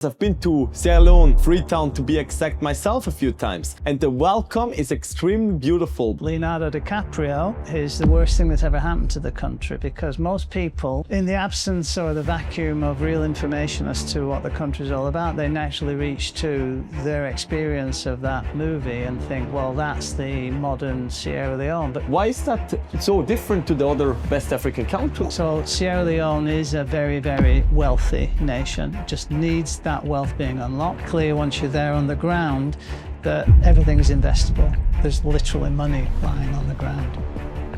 I've been to Sierra Leone, Freetown to be exact, myself a few times, and the welcome is extremely beautiful. Leonardo DiCaprio is the worst thing that's ever happened to the country, because most people, in the absence or the vacuum of real information as to what the country is all about, they naturally reach to their experience of that movie and think, well, that's the modern Sierra Leone. But Why is that so different to the other West African countries? so Sierra Leone is a very, very wealthy nation. It just needs that wealth being unlocked. Clear once you're there on the ground that everything is investable. There's literally money lying on the ground.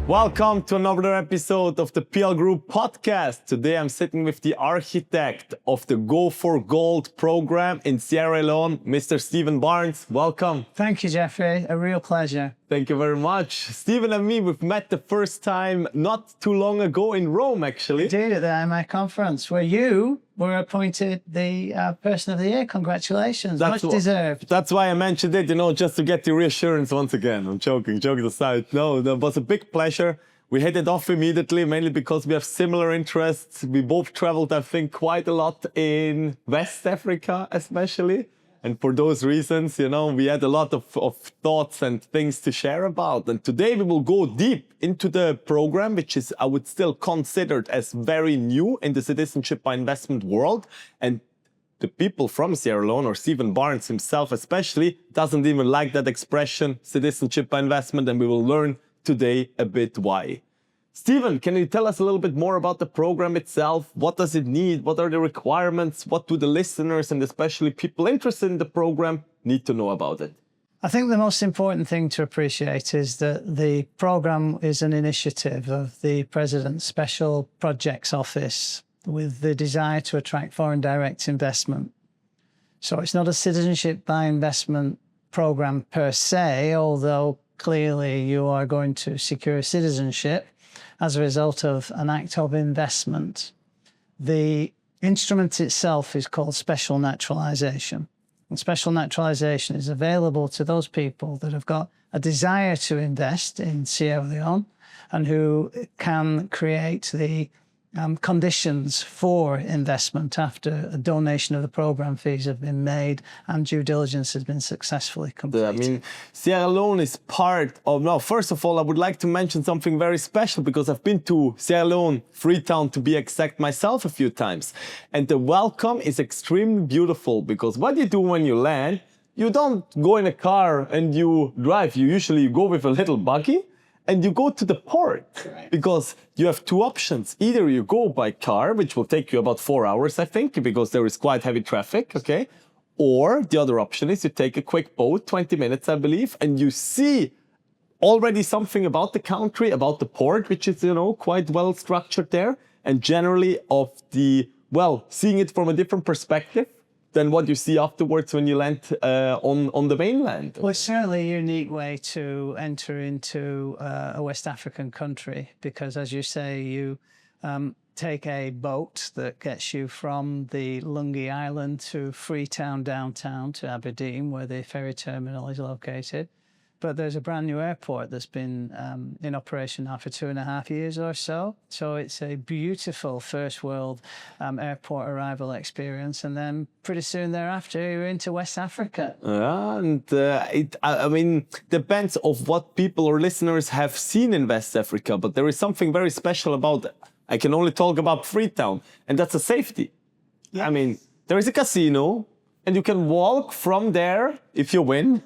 Welcome to another episode of the PL Group podcast. Today I'm sitting with the architect of the Go for Gold program in Sierra Leone, Mr. Stephen Barnes. Welcome. Thank you, Jeffrey. A real pleasure. Thank you very much. Stephen and me, we've met the first time not too long ago in Rome, actually. Indeed, at the IMI conference, where you were appointed the Person of the Year. Congratulations. Much deserved. That's why I mentioned it, just to get the reassurance once again. I'm joking aside. No, that was a big pleasure. We hit it off immediately, mainly because we have similar interests. We both traveled, I think, quite a lot in West Africa, especially. And for those reasons, we had a lot of thoughts and things to share about. And today we will go deep into the program, which is, I would still consider as very new in the citizenship by investment world. And the people from Sierra Leone, or Stephen Barnes himself especially, doesn't even like that expression, citizenship by investment. And we will learn today a bit why. Stephen, can you tell us a little bit more about the program itself? What does it need? What are the requirements? What do the listeners and especially people interested in the program need to know about it? I think the most important thing to appreciate is that the program is an initiative of the President's Special Projects Office with the desire to attract foreign direct investment. So it's not a citizenship by investment program per se, although clearly you are going to secure citizenship as a result of an act of investment. The instrument itself is called special naturalization. And special naturalization is available to those people that have got a desire to invest in Sierra Leone and who can create the conditions for investment after a donation of the program fees have been made and due diligence has been successfully completed. Sierra Leone is part of... Now, first of all, I would like to mention something very special because I've been to Sierra Leone, Freetown to be exact, myself a few times. And the welcome is extremely beautiful because what you do when you land, you don't go in a car and you drive. You usually go with a little buggy. And you go to the port, right? Because you have two options. Either you go by car, which will take you about 4 hours, I think, because there is quite heavy traffic, okay? Or the other option is you take a quick boat, 20 minutes, I believe, and you see already something about the country, about the port, which is, quite well structured there. And generally seeing it from a different perspective than what you see afterwards when you land on the mainland. Well, it's certainly a unique way to enter into a West African country because, as you say, you take a boat that gets you from the Lungi Island to Freetown downtown to Aberdeen, where the ferry terminal is located. But there's a brand new airport that's been in operation now for 2.5 years or so. So it's a beautiful first world airport arrival experience. And then pretty soon thereafter, you're into West Africa. Depends of what people or listeners have seen in West Africa. But there is something very special about it. I can only talk about Freetown, and that's the safety. Yes. There is a casino, and you can walk from there, if you win,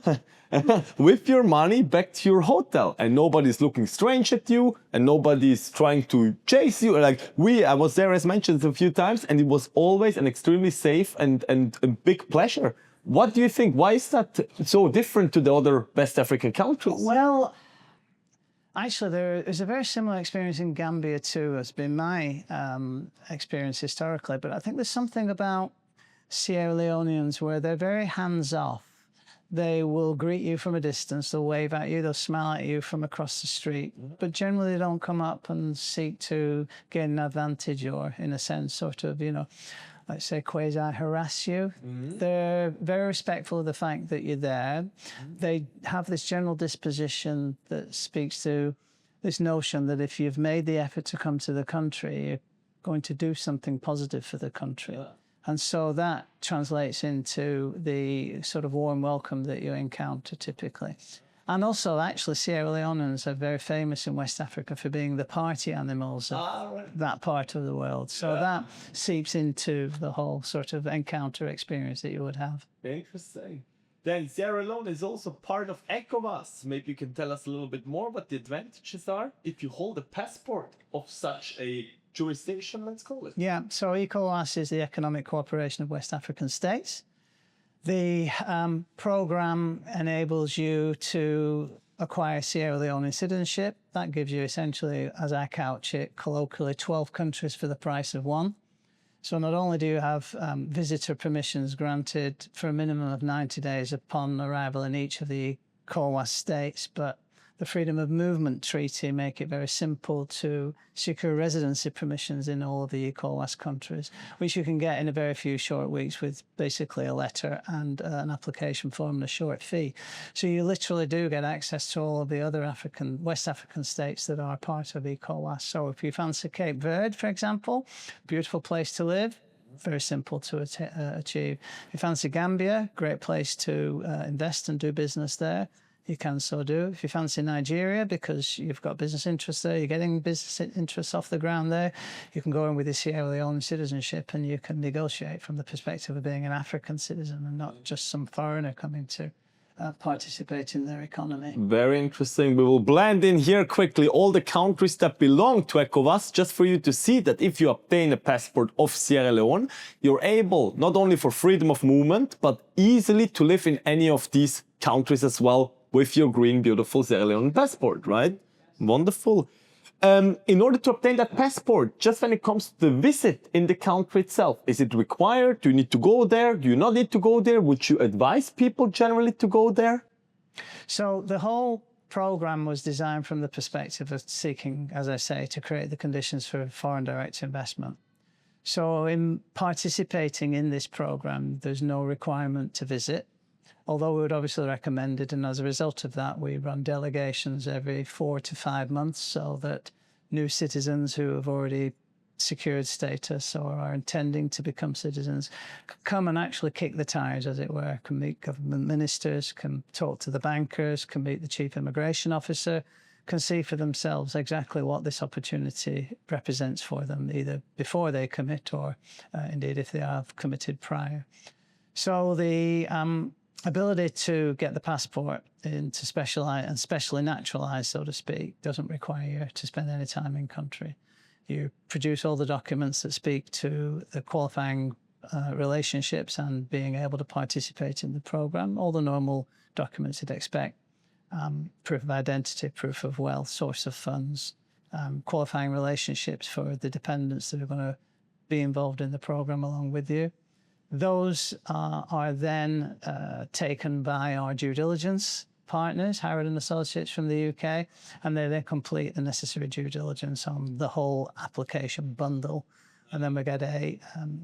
with your money back to your hotel, and nobody's looking strange at you, and nobody's trying to chase you. I was there, as mentioned, a few times, and it was always an extremely safe and a big pleasure. What do you think? Why is that so different to the other West African countries? Well, actually, there is a very similar experience in Gambia too. Has been my experience historically, but I think there's something about Sierra Leoneans where they're very hands-off. They will greet you from a distance, they'll wave at you, they'll smile at you from across the street, but generally they don't come up and seek to gain an advantage or, in a sense, sort of, let's say, quasi-harass you. Mm-hmm. They're very respectful of the fact that you're there. Mm-hmm. They have this general disposition that speaks to this notion that if you've made the effort to come to the country, you're going to do something positive for the country. Yeah. And so that translates into the sort of warm welcome that you encounter typically. And also, actually, Sierra Leoneans are very famous in West Africa for being the party animals of that part of the world. So that seeps into the whole sort of encounter experience that you would have. Interesting. Then Sierra Leone is also part of ECOWAS. Maybe you can tell us a little bit more what the advantages are if you hold a passport of such a jurisdiction, let's call it. Yeah, so ECOWAS is the Economic Cooperation of West African States. The program enables you to acquire Sierra Leone citizenship. That gives you essentially, as I couch it, colloquially 12 countries for the price of one. So not only do you have visitor permissions granted for a minimum of 90 days upon arrival in each of the ECOWAS states, but the Freedom of Movement Treaty make it very simple to secure residency permissions in all of the ECOWAS countries, which you can get in a very few short weeks with basically a letter and an application form and a short fee. So you literally do get access to all of the other West African states that are part of ECOWAS. So if you fancy Cape Verde, for example, beautiful place to live, very simple to achieve. If you fancy Gambia, great place to invest and do business there. You can so do. If you fancy Nigeria, because you've got business interests there, you're getting business interests off the ground there, you can go in with your Sierra Leone citizenship and you can negotiate from the perspective of being an African citizen and not just some foreigner coming to participate in their economy. Very interesting. We will blend in here quickly all the countries that belong to ECOWAS, just for you to see that if you obtain a passport of Sierra Leone, you're able not only for freedom of movement, but easily to live in any of these countries as well, with your green, beautiful Sierra Leone passport, right? Wonderful. In order to obtain that passport, just when it comes to the visit in the country itself, is it required? Do you need to go there? Do you not need to go there? Would you advise people generally to go there? So the whole program was designed from the perspective of seeking, as I say, to create the conditions for foreign direct investment. So in participating in this program, there's no requirement to visit, although we would obviously recommend it. And as a result of that, we run delegations every 4 to 5 months so that new citizens who have already secured status or are intending to become citizens can come and actually kick the tires, as it were, can meet government ministers, can talk to the bankers, can meet the chief immigration officer, can see for themselves exactly what this opportunity represents for them, either before they commit or indeed if they have committed prior. So the ability to get the passport into specially naturalized, so to speak, doesn't require you to spend any time in country. You produce all the documents that speak to the qualifying relationships and being able to participate in the program, all the normal documents you'd expect, proof of identity, proof of wealth, source of funds, qualifying relationships for the dependents that are going to be involved in the program along with you. Those are then taken by our due diligence partners, Howard and Associates from the UK, and they complete the necessary due diligence on the whole application bundle. And then we get a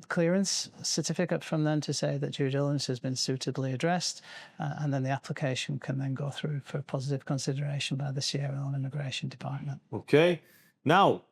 clearance certificate from them to say that due diligence has been suitably addressed, and then the application can then go through for positive consideration by the Sierra Leone Immigration Department. Okay. Now,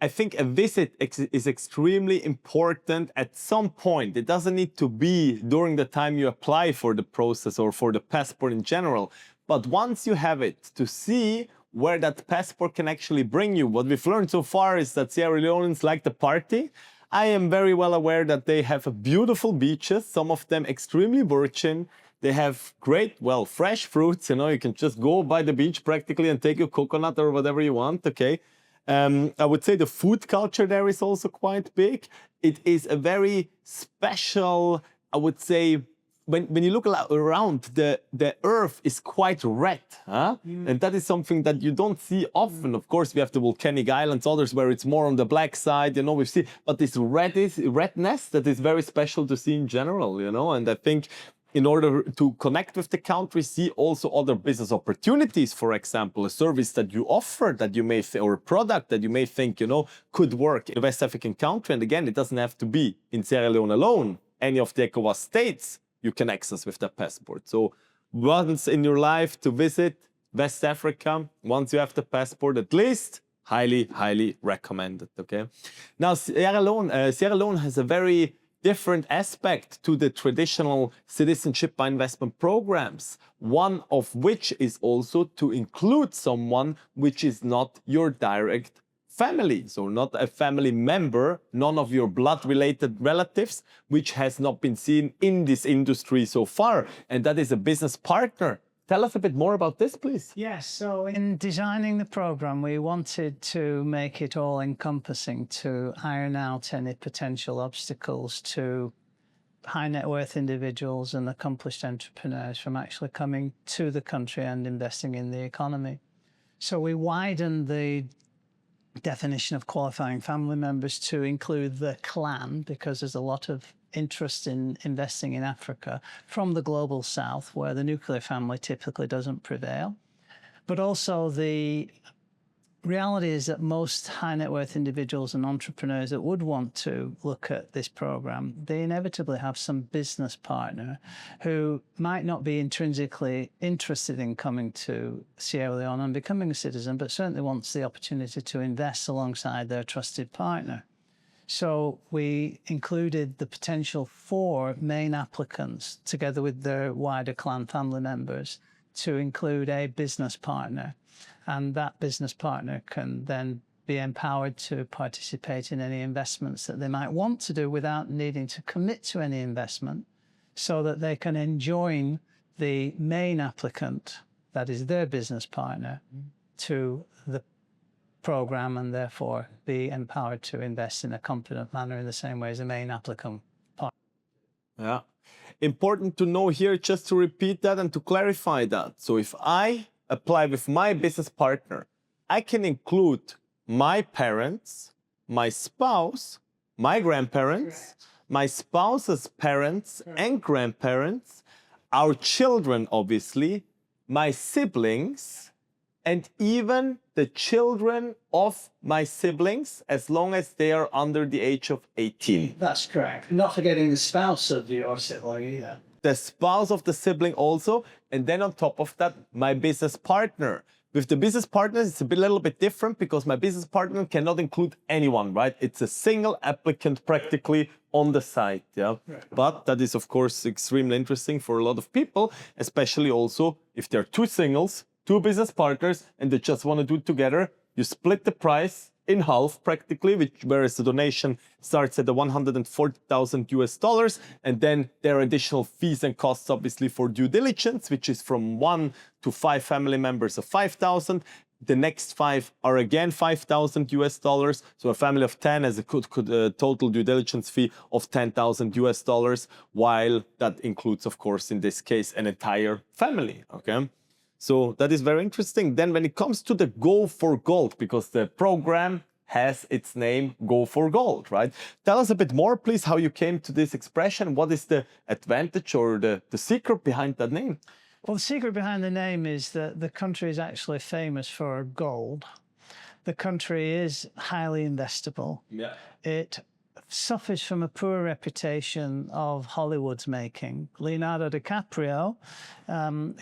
I think a visit is extremely important at some point. It doesn't need to be during the time you apply for the process or for the passport in general. But once you have it, to see where that passport can actually bring you. What we've learned so far is that Sierra Leoneans like to party. I am very well aware that they have beautiful beaches, some of them extremely virgin. They have great, well, fresh fruits. You know, you can just go by the beach practically and take your coconut or whatever you want, okay? I would say the food culture there is also quite big. It is a very special, I would say, when you look around, the earth is quite red, huh? And that is something that you don't see often. Of course, we have the volcanic islands, others where it's more on the black side, you know, we see, but this redness that is very special to see in general, you know, and I think in order to connect with the country, see also other business opportunities, for example, a service that you offer that you may, or a product that you may think, you know, could work in a West African country. And again, it doesn't have to be in Sierra Leone alone. Any of the ECOWAS states you can access with that passport. So once in your life to visit West Africa, once you have the passport at least, highly, highly recommended, okay? Now, Sierra Leone has a very different aspect to the traditional citizenship by investment programs, one of which is also to include someone which is not your direct family, so not a family member, none of your blood-related relatives, which has not been seen in this industry so far, and that is a business partner. Tell us a bit more about this, please. Yes, so in designing the program, we wanted to make it all encompassing to iron out any potential obstacles to high net worth individuals and accomplished entrepreneurs from actually coming to the country and investing in the economy. So we widened the definition of qualifying family members to include the clan, because there's a lot of interest in investing in Africa from the global south, where the nuclear family typically doesn't prevail. But also the reality is that most high net worth individuals and entrepreneurs that would want to look at this program, they inevitably have some business partner who might not be intrinsically interested in coming to Sierra Leone and becoming a citizen, but certainly wants the opportunity to invest alongside their trusted partner. So we included the potential for main applicants, together with their wider clan family members, to include a business partner. And that business partner can then be empowered to participate in any investments that they might want to do without needing to commit to any investment, so that they can enjoin the main applicant, that is their business partner, to the program, and therefore be empowered to invest in a competent manner in the same way as the main applicant. Yeah. Important to know here, just to repeat that and to clarify that. So if I apply with my business partner, I can include my parents, my spouse, my grandparents, my spouse's parents and grandparents, our children, obviously, my siblings, and even the children of my siblings, as long as they are under the age of 18. That's correct. Not forgetting the spouse of your sibling either. The spouse of the sibling also, and then on top of that, my business partner. With the business partner, it's a little bit different, because my business partner cannot include anyone, right? It's a single applicant practically on the site, yeah? Right. But that is, of course, extremely interesting for a lot of people, especially also if there are two singles, two business partners, and they just want to do it together. You split the price in half practically, whereas the donation starts at the $140,000, and then there are additional fees and costs, obviously, for due diligence, which is from 1 to 5 family members of $5,000. The next 5 are again $5,000. So a family of 10 has a total due diligence fee of $10,000, while that includes, of course, in this case, an entire family. Okay. So that is very interesting. Then when it comes to the Go for Gold, because the program has its name, Go for Gold, right? Tell us a bit more, please, how you came to this expression. What is the advantage or the secret behind that name? Well, the secret behind the name is that the country is actually famous for gold. The country is highly investable. Yeah. It suffers from a poor reputation of Hollywood's making. Leonardo DiCaprio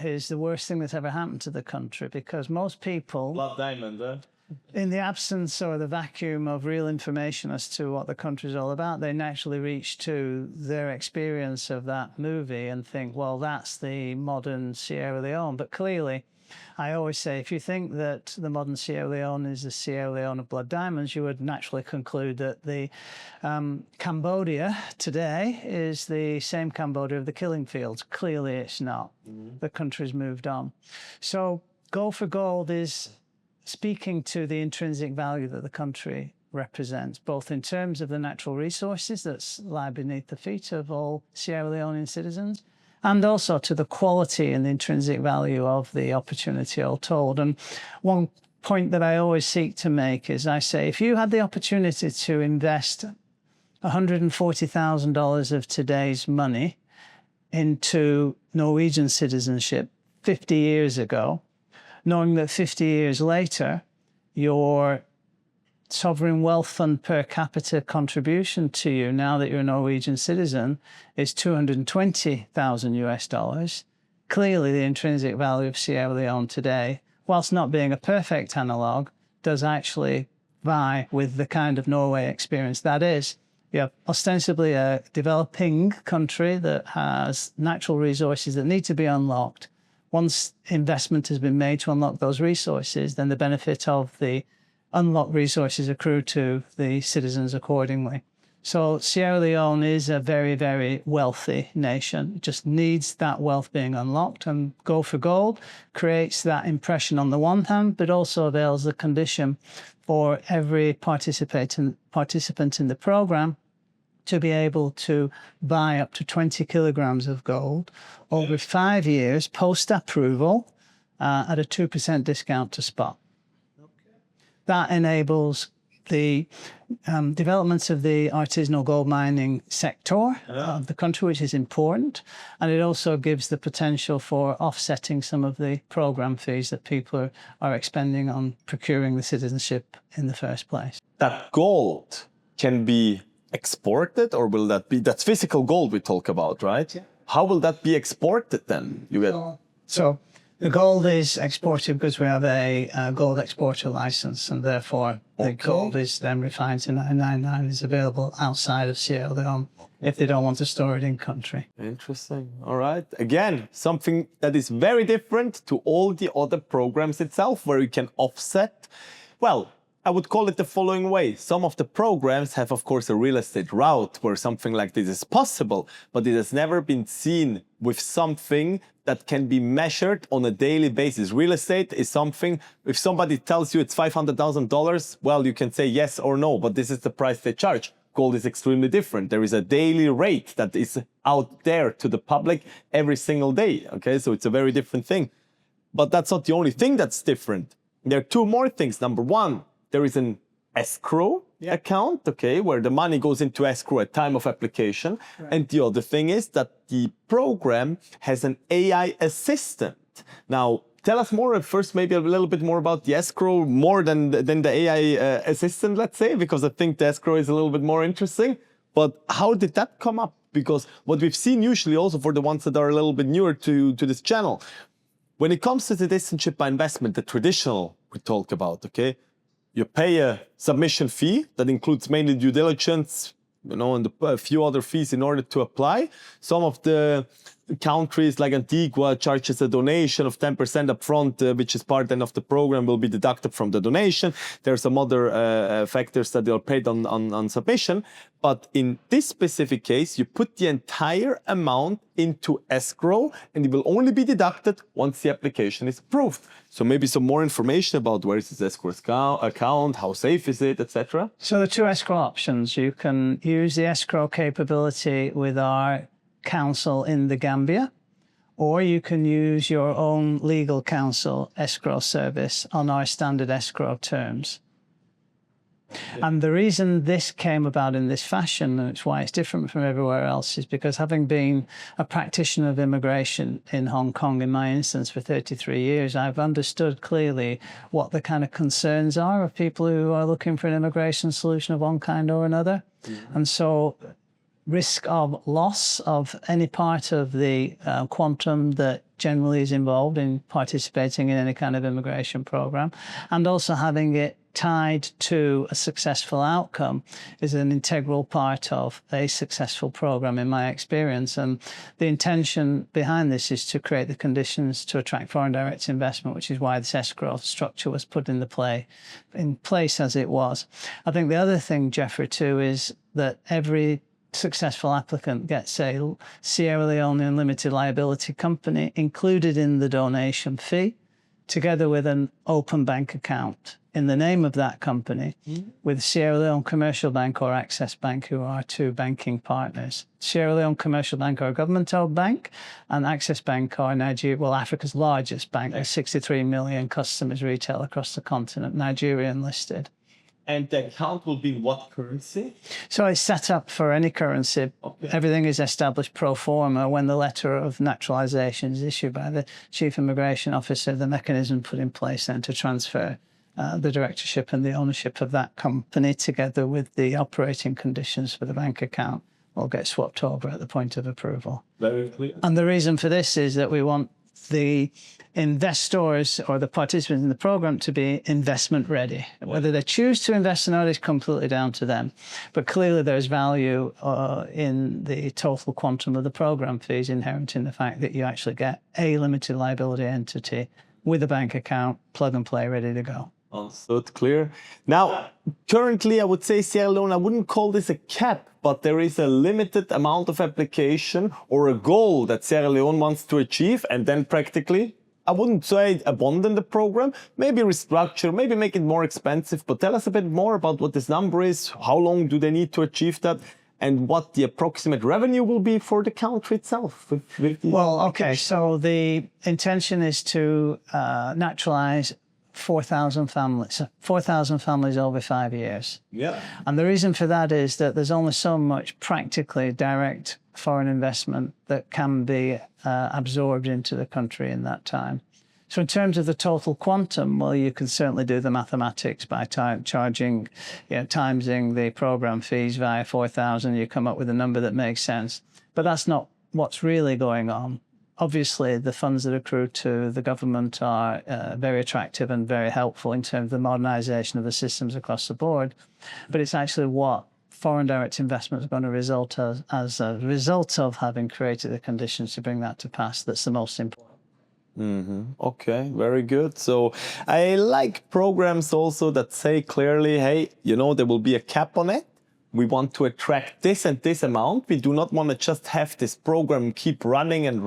is the worst thing that's ever happened to the country, because most people, Blood Diamond, in the absence or the vacuum of real information as to what the country is all about, they naturally reach to their experience of that movie and think, well, that's the modern Sierra Leone. But clearly, I always say, if you think that the modern Sierra Leone is the Sierra Leone of Blood Diamonds, you would naturally conclude that the Cambodia today is the same Cambodia of the killing fields. Clearly, it's not. The country's moved on. So Go for Gold is speaking to the intrinsic value that the country represents, both in terms of the natural resources that lie beneath the feet of all Sierra Leonean citizens, and also to the quality and the intrinsic value of the opportunity all told. And one point that I always seek to make is, I say, if you had the opportunity to invest $140,000 of today's money into Norwegian citizenship 50 years ago, knowing that 50 years later, your sovereign wealth fund per capita contribution to you, now that you're a Norwegian citizen, is $220,000. Clearly, the intrinsic value of Sierra Leone today, whilst not being a perfect analogue, does actually vie with the kind of Norway experience. That is, You have ostensibly a developing country that has natural resources that need to be unlocked. Once investment has been made to unlock those resources, then the benefit of the unlocked resources accrue to the citizens accordingly. So Sierra Leone is a very, very wealthy nation. It just needs that wealth being unlocked, and Go for Gold creates that impression on the one hand, but also avails the condition for every participant in the program to be able to buy up to 20 kilograms of gold over 5 years post-approval at a 2% discount to spot. That enables the development of the artisanal gold mining sector of the country, which is important. And it also gives the potential for offsetting some of the program fees that people are expending on procuring the citizenship in the first place. That gold can be exported, or will that be, that's physical gold we talk about, right? Yeah. How will that be exported then? So the gold is exported because we have a gold exporter license, and therefore the gold is then refined to 999 and is available outside of Sierra Leone if they don't want to store it in country. Interesting. All right. Again, something that is very different to all the other programs itself, where you can offset. Well, I would call it the following way. Some of the programs have, of course, a real estate route where something like this is possible, but it has never been seen with something that can be measured on a daily basis. Real estate is something, if somebody tells you it's $500,000, well, you can say yes or no, but this is the price they charge. Gold is extremely different. There is a daily rate that is out there to the public every single day, okay? So it's a very different thing. But that's not the only thing that's different. There are two more things. Number one, there is an escrow account, okay, where the money goes into escrow at time of application. Right. And the other thing is that the program has an AI assistant. Now, tell us more first, maybe a little bit more about the escrow, more than the AI assistant, let's say, because I think the escrow is a little bit more interesting. But how did that come up? Because what we've seen usually also for the ones that are a little bit newer to this channel, when it comes to citizenship by investment, the traditional we talk about, okay, you pay a submission fee that includes mainly due diligence, and a few other fees in order to apply. Some of the countries like Antigua charges a donation of 10% upfront, which is part then of the program, will be deducted from the donation. There are some other factors that are paid on submission. But in this specific case, you put the entire amount into escrow, and it will only be deducted once the application is approved. So maybe some more information about where is this escrow account, how safe is it, etc. So the two escrow options, you can use the escrow capability with our counsel in the Gambia, or you can use your own legal counsel escrow service on our standard escrow terms. Yeah. And the reason this came about in this fashion, and it's why it's different from everywhere else, is because having been a practitioner of immigration in Hong Kong, in my instance, for 33 years, I've understood clearly what the kind of concerns are of people who are looking for an immigration solution of one kind or another. Mm-hmm. And so risk of loss of any part of the quantum that generally is involved in participating in any kind of immigration program, and also having it tied to a successful outcome is an integral part of a successful program, in my experience. And the intention behind this is to create the conditions to attract foreign direct investment, which is why this escrow structure was put in place as it was. I think the other thing, Jeffrey, too, is that every successful applicant gets a Sierra Leone Unlimited Liability Company included in the donation fee, together with an open bank account in the name of that company with Sierra Leone Commercial Bank or Access Bank, who are two banking partners. Sierra Leone Commercial Bank are a government-owned bank, and Access Bank are Africa's largest bank. There's 63 million customers retail across the continent, Nigerian listed. And the account will be what currency? So it's set up for any currency. Okay. Everything is established pro forma when the letter of naturalization is issued by the Chief Immigration Officer, the mechanism put in place then to transfer the directorship and the ownership of that company, together with the operating conditions for the bank account, will get swapped over at the point of approval. Very clear. And the reason for this is that we want the investors or the participants in the program to be investment ready. Whether they choose to invest or not is completely down to them. But clearly there's value in the total quantum of the program fees inherent in the fact that you actually get a limited liability entity with a bank account, plug and play, ready to go. Understood, clear. Now, currently, I would say Sierra Leone, I wouldn't call this a cap, but there is a limited amount of application or a goal that Sierra Leone wants to achieve, and then practically, I wouldn't say abandon the program, maybe restructure, maybe make it more expensive, but tell us a bit more about what this number is, how long do they need to achieve that, and what the approximate revenue will be for the country itself. Well, okay, so the intention is to naturalize 4,000 families over 5 years. Yeah. And the reason for that is that there's only so much practically direct foreign investment that can be absorbed into the country in that time. So in terms of the total quantum, well, you can certainly do the mathematics by charging, timesing the program fees via 4,000, you come up with a number that makes sense. But that's not what's really going on. Obviously, the funds that accrue to the government are very attractive and very helpful in terms of the modernisation of the systems across the board. But it's actually what foreign direct investment is going to result as a result of having created the conditions to bring that to pass that's the most important. Mm-hmm. Okay, very good. So I like programs also that say clearly, hey, there will be a cap on it. We want to attract this and this amount. We do not want to just have this program keep running, and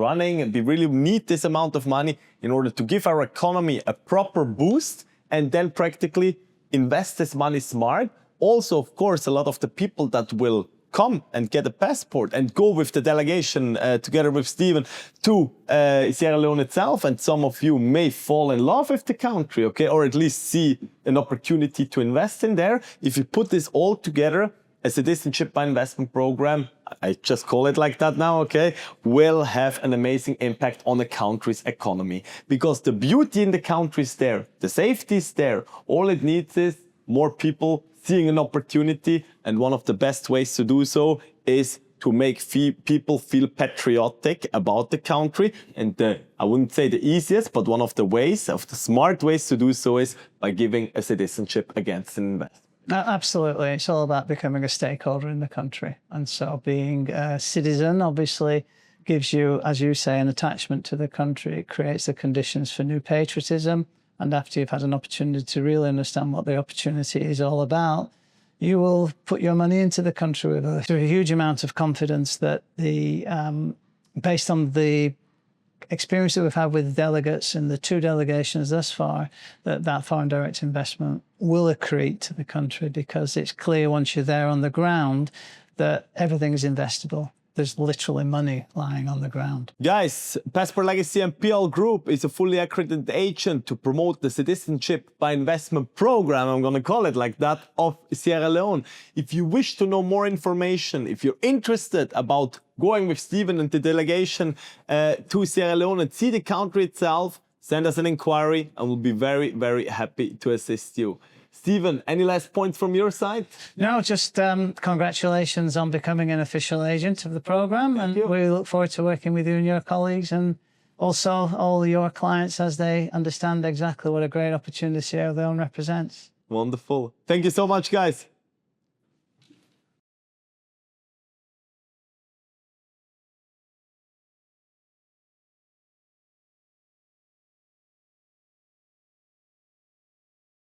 we really need this amount of money in order to give our economy a proper boost and then practically invest this money smart. Also, of course, a lot of the people that will come and get a passport and go with the delegation together with Stephen to Sierra Leone itself, and some of you may fall in love with the country, okay, or at least see an opportunity to invest in there. If you put this all together, a Citizenship by Investment program, I just call it like that now, okay, will have an amazing impact on the country's economy. Because the beauty in the country is there, the safety is there, all it needs is more people seeing an opportunity, and one of the best ways to do so is to make people feel patriotic about the country. And I wouldn't say the easiest, but one of the smart ways to do so is by giving a citizenship against an investment. Absolutely. It's all about becoming a stakeholder in the country. And so being a citizen obviously gives you, as you say, an attachment to the country. It creates the conditions for new patriotism. And after you've had an opportunity to really understand what the opportunity is all about, you will put your money into the country with a huge amount of confidence that based on the experience that we've had with delegates and the 2 delegations thus far, that foreign direct investment will accrete to the country, because it's clear once you're there on the ground that everything is investable. There's literally money lying on the ground. Guys, Passport Legacy and PL Group is a fully accredited agent to promote the Citizenship by Investment program, I'm going to call it like that, of Sierra Leone. If you wish to know more information, if you're interested about going with Stephen and the delegation to Sierra Leone and see the country itself, send us an inquiry and we'll be very, very happy to assist you. Stephen, any last points from your side? No, just congratulations on becoming an official agent of the program. Thank and you. We look forward to working with you and your colleagues, and also all your clients as they understand exactly what a great opportunity Sierra Leone represents. Wonderful. Thank you so much, guys.